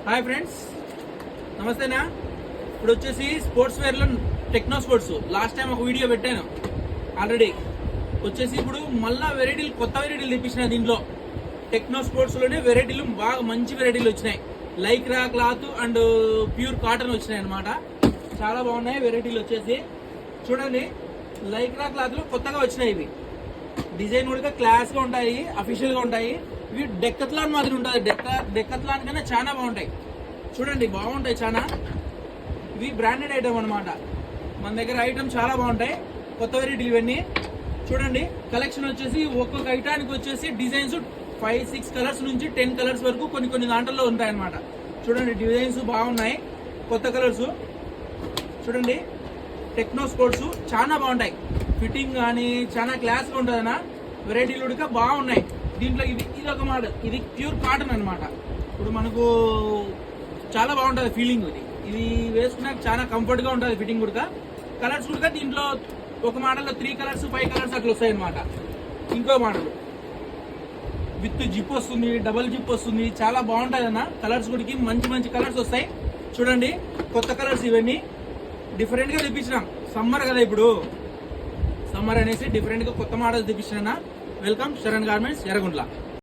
Hi friends, నమస్తేనా. ఇప్పుడు వచ్చేసి స్పోర్ట్స్ వేర్లో టెక్నో స్పోర్ట్స్ లాస్ట్ టైం ఒక వీడియో పెట్టాను ఆల్రెడీ. వచ్చేసి ఇప్పుడు మళ్ళా వెరైటీలు, కొత్త వెరైటీలు తెప్పించిన దీంట్లో. టెక్నో స్పోర్ట్స్లోనే వెరైటీలు బాగా మంచి వెరైటీలు వచ్చినాయి. Lycra cloth and pure cotton వచ్చినాయి అనమాట. చాలా బాగున్నాయి వెరైటీలు వచ్చేసి. చూడండి, లైక్రా క్లాత్లో కొత్తగా వచ్చినాయి. ఇవి డిజైన్ కూడా క్లాస్గా ఉంటాయి, అఫీషియల్గా ఉంటాయి. ఇవి డెక్కత్లాన్ మాదిరి ఉంటుంది. డెక్కత్లాన్ కన్నా చాలా బాగుంటాయి. చూడండి, బాగుంటాయి చాలా. ఇవి బ్రాండెడ్ ఐటమ్ అనమాట. మన దగ్గర ఐటమ్ చాలా బాగుంటాయి, కొత్త వెరైటీలు ఇవన్నీ. చూడండి, కలెక్షన్ వచ్చేసి ఒక్కొక్క ఐటానికి వచ్చేసి డిజైన్స్ 5-6 కలర్స్ నుంచి 10 కలర్స్ వరకు కొన్ని దాంట్లో ఉంటాయి అనమాట. చూడండి, డిజైన్స్ బాగున్నాయి, కొత్త కలర్స్. చూడండి, టెక్నో స్పోర్ట్స్ చాలా బాగుంటాయి. ఫిట్టింగ్ కానీ చాలా క్లాస్గా ఉంటుందన్న. వెరైటీలు కూడా బాగున్నాయి. దీంట్లో ఇది ఒక మోడల్. ఇది ప్యూర్ కాటన్ అనమాట. ఇప్పుడు మనకు చాలా బాగుంటుంది ఫీలింగ్. ఇది వేసుకున్నాక చాలా కంఫర్ట్గా ఉంటుంది. ఫిట్టింగ్ కూడా, కలర్స్ కూడా దీంట్లో ఒక మోడల్లో 3 కలర్స్ 5 కలర్స్ అట్లా వస్తాయి అనమాట. ఇంకో మోడల్ విత్ జిప్ వస్తుంది, డబల్ జిప్ వస్తుంది. చాలా బాగుంటుంది అన్న. కలర్స్ కూడా మంచి కలర్స్ వస్తాయి. చూడండి, కొత్త కలర్స్ ఇవన్నీ డిఫరెంట్గా తెప్పించినాం. సమ్మర్ కదా, ఇప్పుడు సమ్మర్ అనేసి డిఫరెంట్గా కొత్త మోడల్స్ తెప్పించిన. Welcome Saran garments, Yerraguntla.